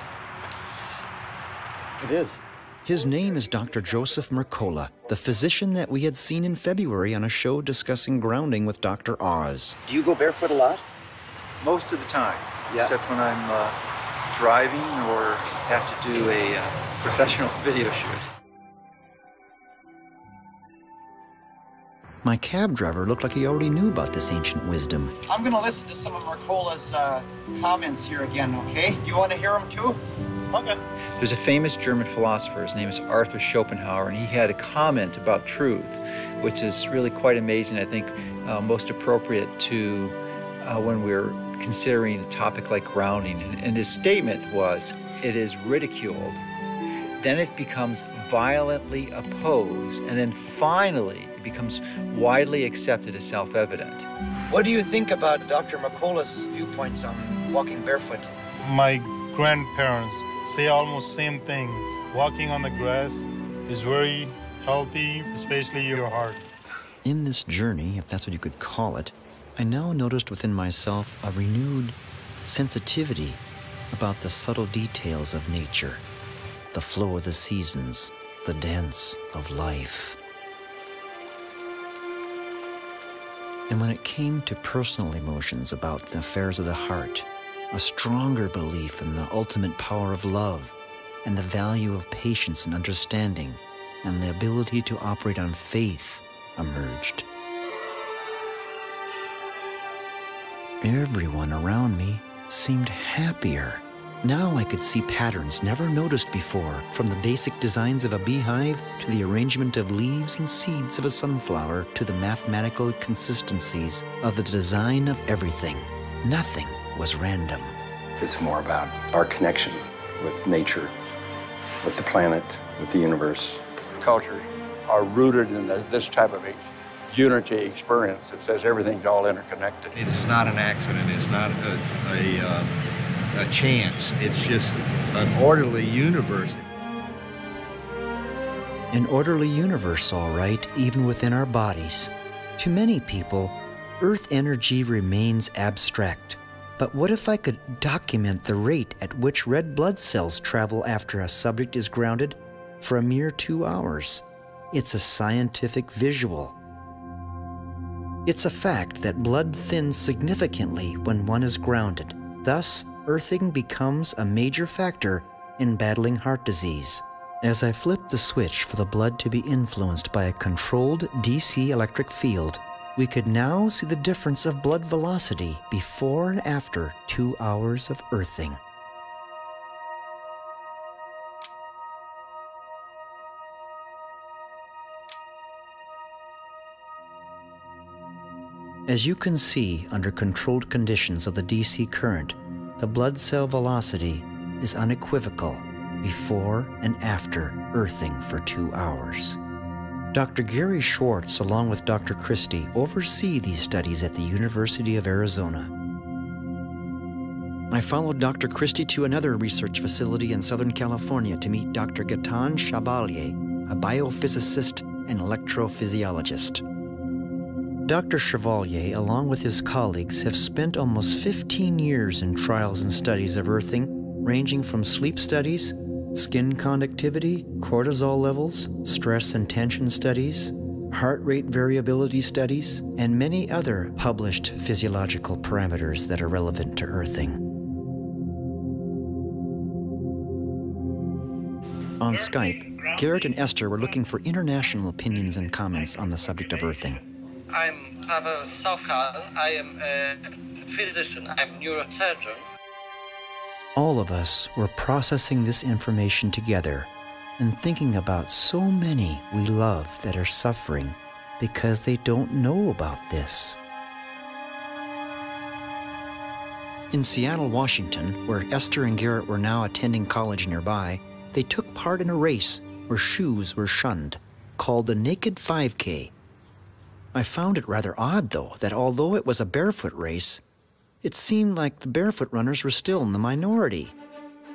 It is. His name is Dr. Joseph Mercola, the physician that we had seen in February on a show discussing grounding with Dr. Oz. Do you go barefoot a lot? Most of the time, Yeah. except when I'm driving or have to do a professional video shoot. My cab driver looked like he already knew about this ancient wisdom. I'm going to listen to some of Mercola's comments here again, okay? Do you want to hear them too? Okay. There's a famous German philosopher, his name is Arthur Schopenhauer, and he had a comment about truth, which is really quite amazing, I think most appropriate to when we're considering a topic like grounding. And his statement was, it is ridiculed, then it becomes violently opposed, and then finally it becomes widely accepted as self-evident. What do you think about Dr. Mercola's viewpoints on walking barefoot? My grandparents say almost same things. Walking on the grass is very healthy, especially your heart. In this journey, if that's what you could call it, I now noticed within myself a renewed sensitivity about the subtle details of nature, the flow of the seasons, the dance of life. And when it came to personal emotions about the affairs of the heart, a stronger belief in the ultimate power of love and the value of patience and understanding and the ability to operate on faith emerged. Everyone around me seemed happier. Now I could see patterns never noticed before, from the basic designs of a beehive to the arrangement of leaves and seeds of a sunflower to the mathematical consistencies of the design of everything. Nothing was random. It's more about our connection with nature, with the planet, with the universe. Cultures are rooted in this type of unity experience that says everything's all interconnected. It's not an accident. It's not a chance. It's just an orderly universe. An orderly universe, all right, even within our bodies. To many people, Earth energy remains abstract. But what if I could document the rate at which red blood cells travel after a subject is grounded for a mere 2 hours? It's a scientific visual. It's a fact that blood thins significantly when one is grounded. Thus, earthing becomes a major factor in battling heart disease. As I flipped the switch for the blood to be influenced by a controlled DC electric field, we could now see the difference of blood velocity before and after 2 hours of earthing. As you can see, under controlled conditions of the DC current, the blood cell velocity is unequivocal before and after earthing for 2 hours. Dr. Gary Schwartz, along with Dr. Christie, oversee these studies at the University of Arizona. I followed Dr. Christie to another research facility in Southern California to meet Dr. Gaetan Chevalier, a biophysicist and electrophysiologist. Dr. Chevalier, along with his colleagues, have spent almost 15 years in trials and studies of earthing, ranging from sleep studies, skin conductivity, cortisol levels, stress and tension studies, heart rate variability studies, and many other published physiological parameters that are relevant to earthing. On Skype, Garrett and Esther were looking for international opinions and comments on the subject of earthing. I'm Pavel Sauchal. I am a physician. I'm a neurosurgeon. All of us were processing this information together and thinking about so many we love that are suffering because they don't know about this. In Seattle, Washington, where Esther and Garrett were now attending college nearby, they took part in a race where shoes were shunned, called the Naked 5K. I found it rather odd, though, that although it was a barefoot race, it seemed like the barefoot runners were still in the minority.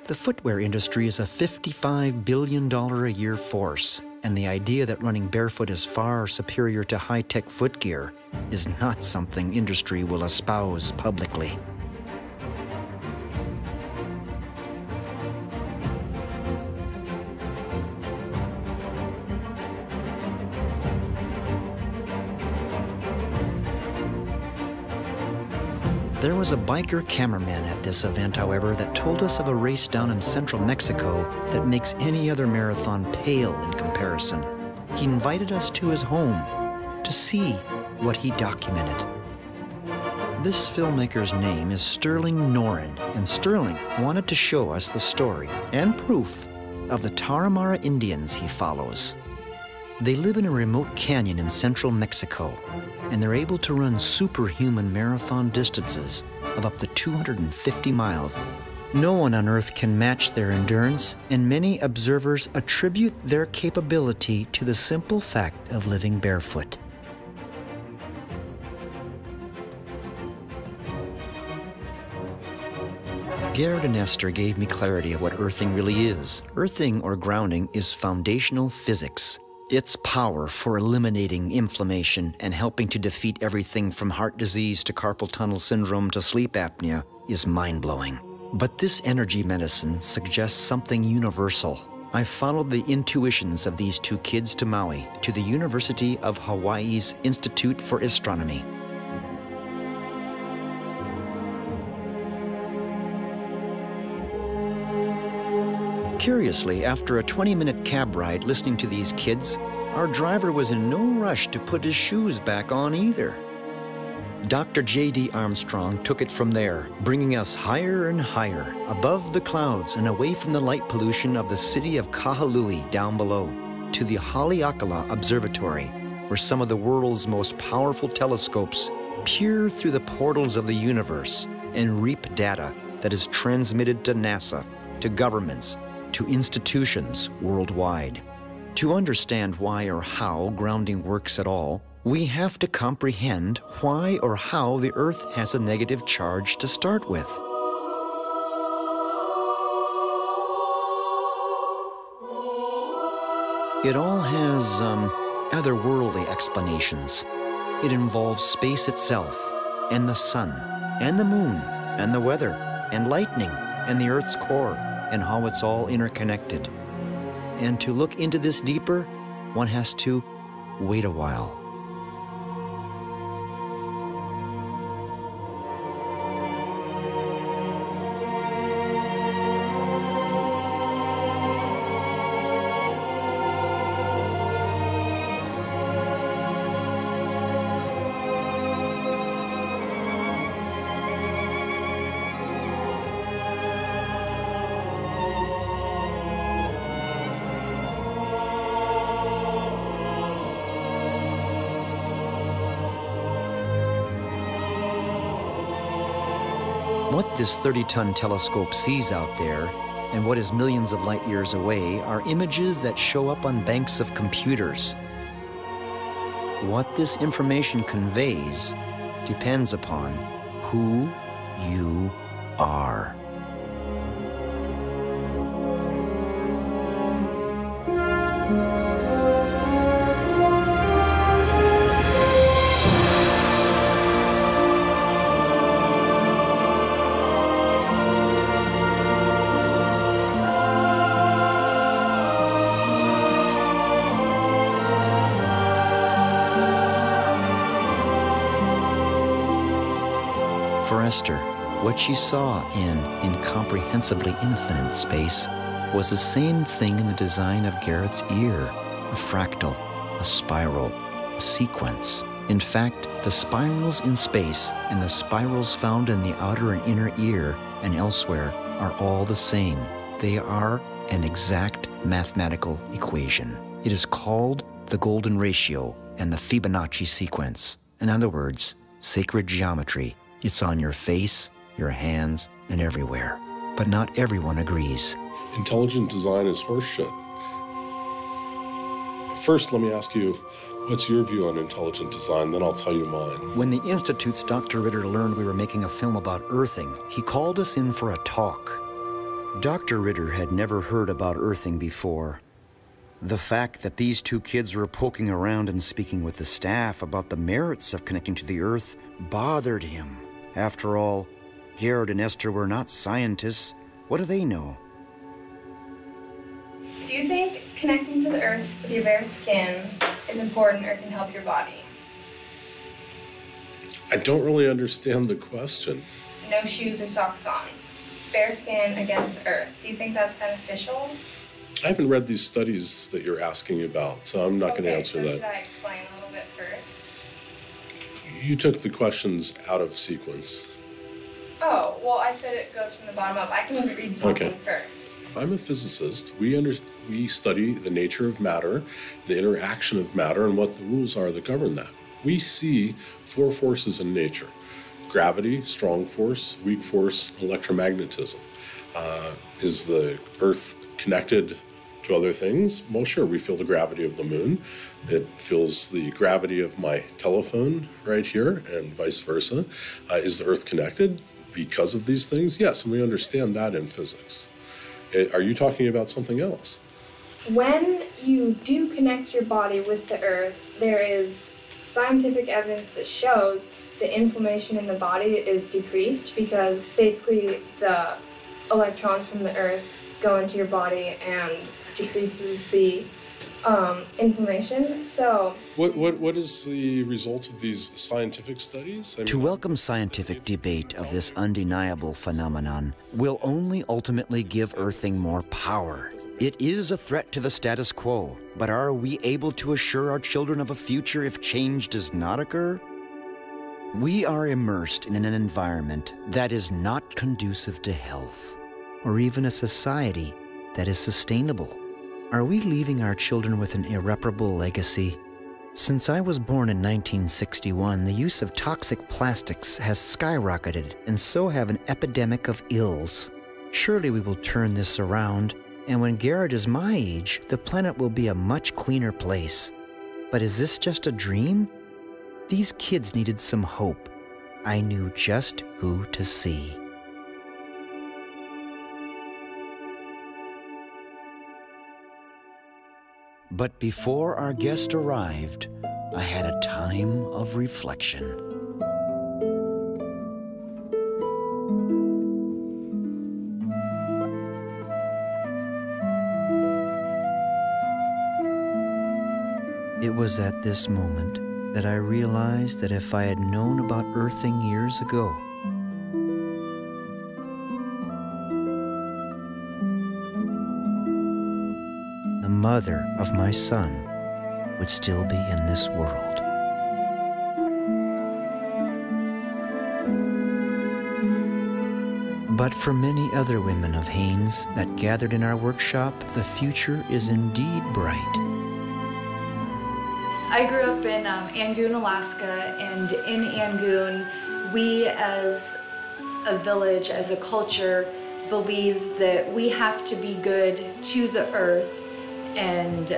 The footwear industry is a $55 billion a year force, and the idea that running barefoot is far superior to high-tech footgear is not something industry will espouse publicly. There was a biker cameraman at this event, however, that told us of a race down in central Mexico that makes any other marathon pale in comparison. He invited us to his home to see what he documented. This filmmaker's name is Sterling Noren, and Sterling wanted to show us the story and proof of the Tarahumara Indians he follows. They live in a remote canyon in central Mexico, and they're able to run superhuman marathon distances of up to 250 miles. No one on Earth can match their endurance, and many observers attribute their capability to the simple fact of living barefoot. Garrett and Esther gave me clarity of what earthing really is. Earthing, or grounding, is foundational physics. Its power for eliminating inflammation and helping to defeat everything from heart disease to carpal tunnel syndrome to sleep apnea is mind-blowing. But this energy medicine suggests something universal. I followed the intuitions of these two kids to Maui, to the University of Hawaii's Institute for Astronomy. Curiously, after a 20-minute cab ride listening to these kids, our driver was in no rush to put his shoes back on either. Dr. J.D. Armstrong took it from there, bringing us higher and higher, above the clouds and away from the light pollution of the city of Kahului down below, to the Haleakala Observatory, where some of the world's most powerful telescopes peer through the portals of the universe and reap data that is transmitted to NASA, to governments, to institutions worldwide. To understand why or how grounding works at all, we have to comprehend why or how the Earth has a negative charge to start with. It all has, otherworldly explanations. It involves space itself, and the sun, and the moon, and the weather, and lightning, and the Earth's core, and how it's all interconnected. And to look into this deeper, one has to wait a while. What this 30-ton telescope sees out there, and what is millions of light years away, are images that show up on banks of computers. What this information conveys depends upon who you are. For Esther, what she saw in incomprehensibly infinite space was the same thing in the design of Garrett's ear, a fractal, a spiral, a sequence. In fact, the spirals in space and the spirals found in the outer and inner ear and elsewhere are all the same. They are an exact mathematical equation. It is called the golden ratio and the Fibonacci sequence. In other words, sacred geometry. It's on your face, your hands, and everywhere. But not everyone agrees. Intelligent design is horseshit. First, let me ask you, what's your view on intelligent design? Then I'll tell you mine. When the Institute's Dr. Ritter learned we were making a film about earthing, he called us in for a talk. Dr. Ritter had never heard about earthing before. The fact that these two kids were poking around and speaking with the staff about the merits of connecting to the earth bothered him. After all, Garrett and Esther were not scientists. What do they know? Do you think connecting to the earth with your bare skin is important or can help your body? I don't really understand the question. No shoes or socks on. Bare skin against the earth. Do you think that's beneficial? I haven't read these studies that you're asking about, so I'm not going to answer that. Should I explain a little bit first? You took the questions out of sequence. Oh, well, I said it goes from the bottom up. I can read the Okay. one first. I'm a physicist. We study the nature of matter, the interaction of matter, and what the rules are that govern that. We see four forces in nature: gravity, strong force, weak force, electromagnetism. Is the Earth connected to other things? Well, sure, we feel the gravity of the moon. It feels the gravity of my telephone right here, and vice versa. Is the Earth connected because of these things? Yes, and we understand that in physics. Are you talking about something else? When you do connect your body with the earth, there is scientific evidence that shows the inflammation in the body is decreased because basically the electrons from the earth go into your body and decreases the inflammation. So what is the result of these scientific studies? To welcome scientific debate of this undeniable phenomenon will only ultimately give earthing more power. It is a threat to the status quo, but are we able to assure our children of a future if change does not occur? We are immersed in an environment that is not conducive to health, or even a society that is sustainable. Are we leaving our children with an irreparable legacy? Since I was born in 1961, the use of toxic plastics has skyrocketed, and so have an epidemic of ills. Surely we will turn this around, and when Garrett is my age, the planet will be a much cleaner place. But is this just a dream? These kids needed some hope. I knew just who to see. But before our guest arrived, I had a time of reflection. It was at this moment that I realized that if I had known about earthing years ago, the mother of my son would still be in this world. But for many other women of Haines that gathered in our workshop, the future is indeed bright. I grew up in Angoon, Alaska, and in Angoon, we as a village, as a culture, believe that we have to be good to the earth and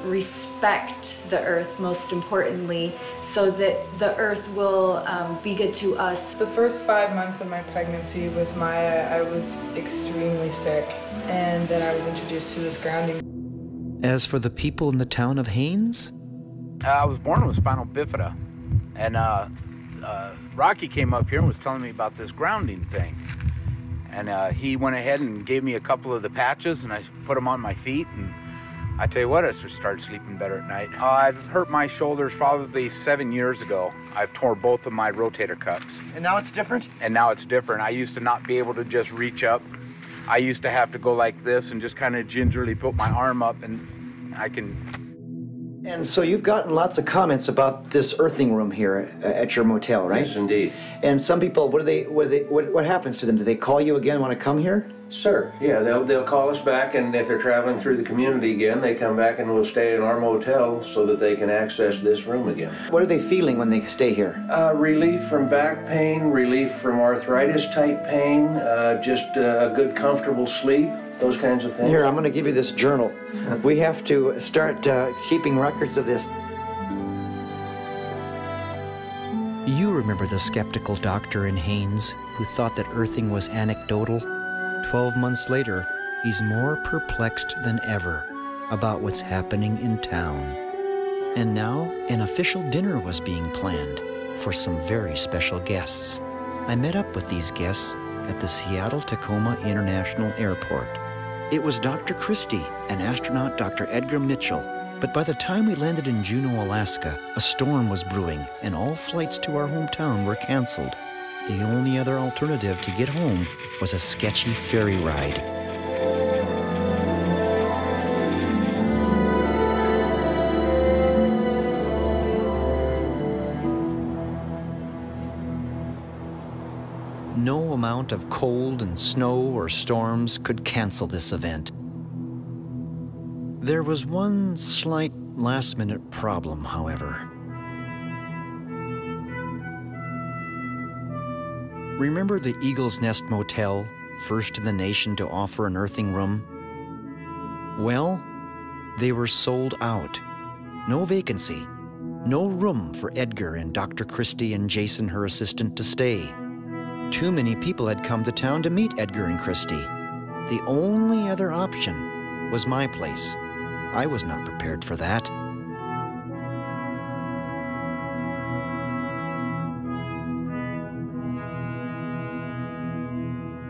respect the earth, most importantly, so that the earth will be good to us. The first 5 months of my pregnancy with Maya, I was extremely sick, and then I was introduced to this grounding. As for the people in the town of Haines, I was born with spinal bifida, and Rocky came up here and was telling me about this grounding thing. And he went ahead and gave me a couple of the patches, and I put them on my feet, and I tell you what, I just started sleeping better at night. I've hurt my shoulders probably 7 years ago. I've torn both of my rotator cuffs. And now it's different? And now it's different. I used to not be able to just reach up I used to have to go like this and just kind of gingerly put my arm up, and I can. And so you've gotten lots of comments about this earthing room here at your motel, right? Yes, indeed. And some people, what happens to them? Do they call you again, want to come here? Sure, yeah, they'll call us back, and if they're traveling through the community again, they come back and will stay in our motel so that they can access this room again. What are they feeling when they stay here? Relief from back pain, relief from arthritis-type pain, just a good, comfortable sleep, those kinds of things. Here, I'm going to give you this journal. We have to start keeping records of this. You remember the skeptical doctor in Haines who thought that earthing was anecdotal? 12 months later, he's more perplexed than ever about what's happening in town. And now, an official dinner was being planned for some very special guests. I met up with these guests at the Seattle-Tacoma International Airport. It was Dr. Christie and astronaut Dr. Edgar Mitchell. But by the time we landed in Juneau, Alaska, a storm was brewing and all flights to our hometown were canceled. The only other alternative to get home was a sketchy ferry ride. No amount of cold and snow or storms could cancel this event. There was one slight last-minute problem, however. Remember the Eagle's Nest Motel, first in the nation to offer an earthing room? Well, they were sold out. No vacancy. No room for Edgar and Dr. Christie and Jason, her assistant, to stay. Too many people had come to town to meet Edgar and Christie. The only other option was my place. I was not prepared for that.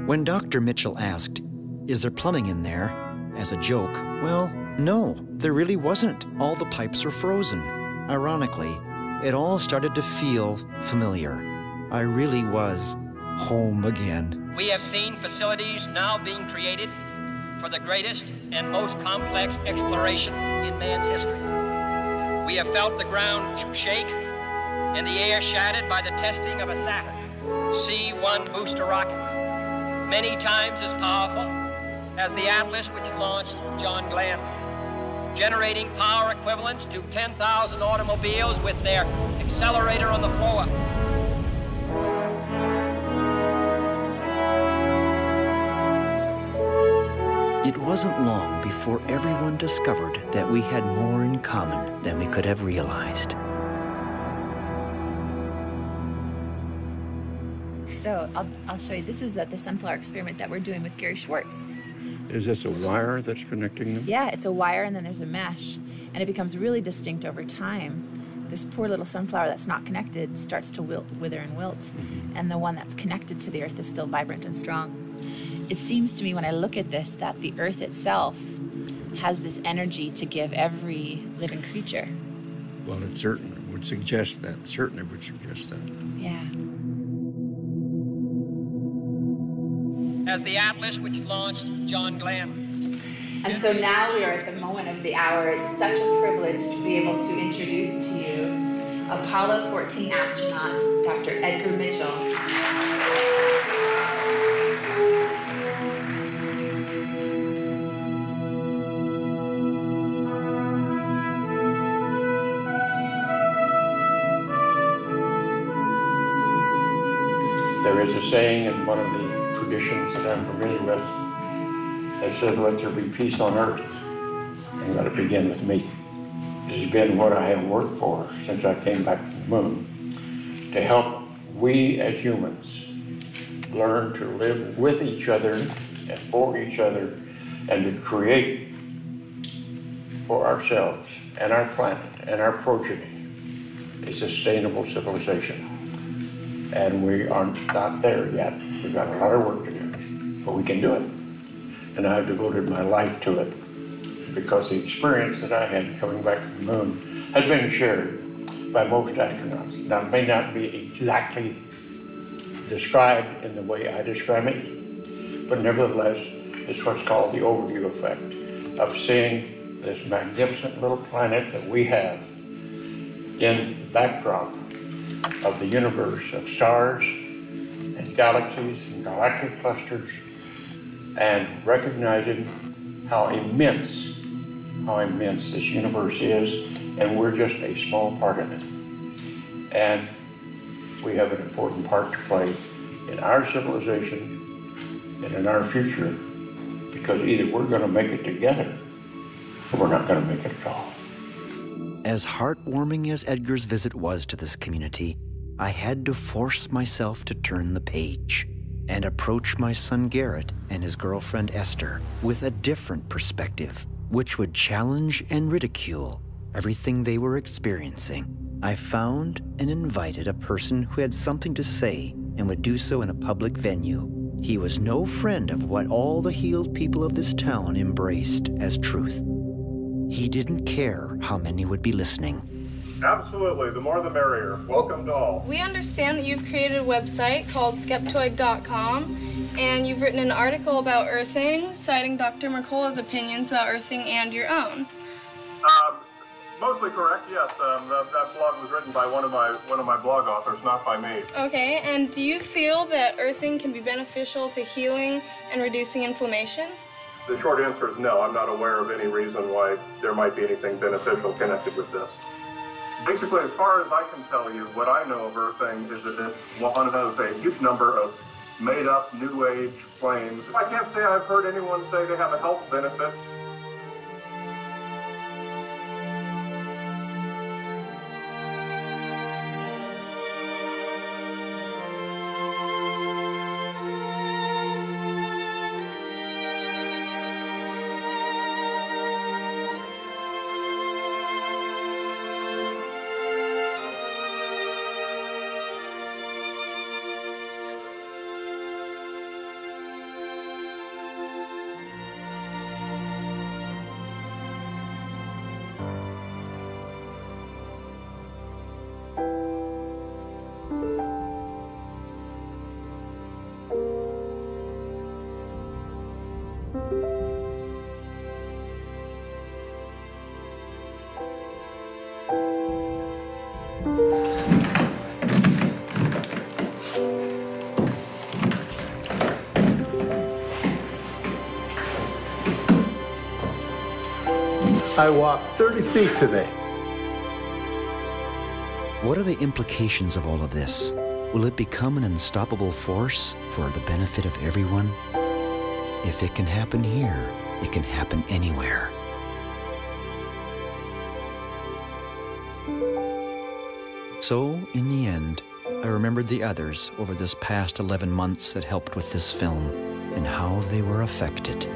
When Dr. Mitchell asked, "Is there plumbing in there?" as a joke, well, no, there really wasn't. All the pipes are frozen. Ironically, it all started to feel familiar. I really was home again. We have seen facilities now being created for the greatest and most complex exploration in man's history. We have felt the ground shake and the air shattered by the testing of a Saturn C-1 booster rocket, many times as powerful as the Atlas which launched John Glenn, generating power equivalents to 10,000 automobiles with their accelerator on the floor. It wasn't long before everyone discovered that we had more in common than we could have realized. So I'll show you. This is the sunflower experiment that we're doing with Gary Schwartz. Is this a wire that's connecting them? Yeah, it's a wire and then there's a mesh. And it becomes really distinct over time. This poor little sunflower that's not connected starts to wither and wilt. Mm-hmm. And the one that's connected to the earth is still vibrant and strong. It seems to me when I look at this that the earth itself has this energy to give every living creature. Well, it certainly would suggest that. Yeah. As the Atlas which launched John Glenn. And so now we are at the moment of the hour. It's such a privilege to be able to introduce to you Apollo 14 astronaut, Dr. Edgar Mitchell. There is a saying in one of the traditions that I'm familiar with that says, "Let there be peace on earth, and let it begin with me." It has been what I have worked for since I came back from the moon, to help we as humans learn to live with each other and for each other, and to create for ourselves and our planet and our progeny a sustainable civilization. And we are not there yet. We've got a lot of work to do, but we can do it. And I've devoted my life to it because the experience that I had coming back from the moon has been shared by most astronauts. Now, it may not be exactly described in the way I describe it, but nevertheless, It's what's called the overview effect of seeing this magnificent little planet that we have in the backdrop of the universe of stars and galaxies and galactic clusters, and recognizing how immense this universe is, and we're just a small part of it. And we have an important part to play in our civilization and in our future, because either we're going to make it together or we're not going to make it at all. As heartwarming as Edgar's visit was to this community, I had to force myself to turn the page and approach my son Garrett and his girlfriend Esther with a different perspective, which would challenge and ridicule everything they were experiencing. I found and invited a person who had something to say and would do so in a public venue. He was no friend of what all the healed people of this town embraced as truth. He didn't care how many would be listening. Absolutely, the more the merrier. Welcome to all. We understand that you've created a website called Skeptoid.com, and you've written an article about earthing, citing Dr. Mercola's opinions about earthing and your own. Mostly correct, yes. That blog was written by one of my blog authors, not by me. Okay, and do you feel that earthing can be beneficial to healing and reducing inflammation? The short answer is no. I'm not aware of any reason why there might be anything beneficial connected with this. Basically, as far as I can tell you, what I know of earthing is that it's one of a huge number of made-up New Age claims. I can't say I've heard anyone say they have a health benefit. I walked 30 feet today. What are the implications of all of this? Will it become an unstoppable force for the benefit of everyone? If it can happen here, it can happen anywhere. So, in the end, I remembered the others over this past 11 months that helped with this film and how they were affected.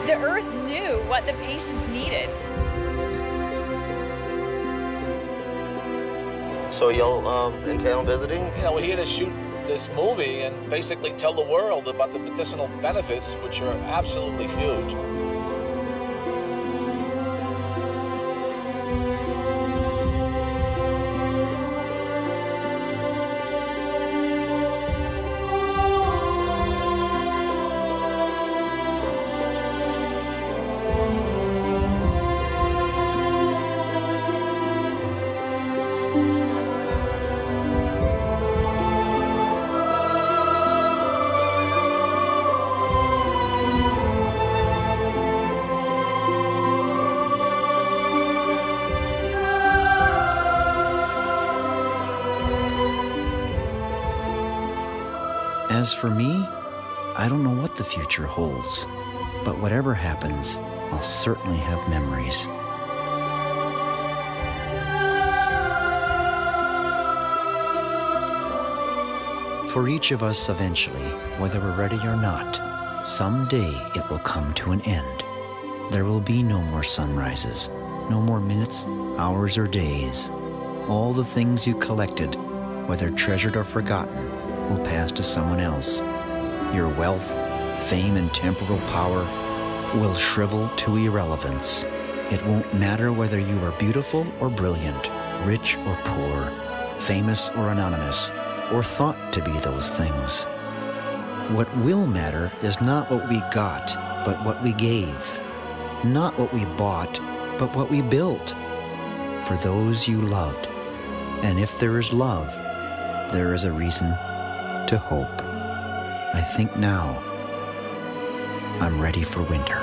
The Earth knew what the patients needed. So y'all in town visiting? You know, we're here to shoot this movie and basically tell the world about the medicinal benefits, which are absolutely huge. As for me, I don't know what the future holds, but whatever happens, I'll certainly have memories. For each of us eventually, whether we're ready or not, Someday it will come to an end. There will be no more sunrises, no more minutes, hours, or days. All the things you collected, whether treasured or forgotten, will pass to someone else. Your wealth, fame, and temporal power will shrivel to irrelevance. It won't matter whether you are beautiful or brilliant, rich or poor, famous or anonymous, or thought to be those things. What will matter is not what we got, but what we gave. Not what we bought, but what we built. For those you loved. And if there is love, there is a reason to hope. I think now I'm ready for winter.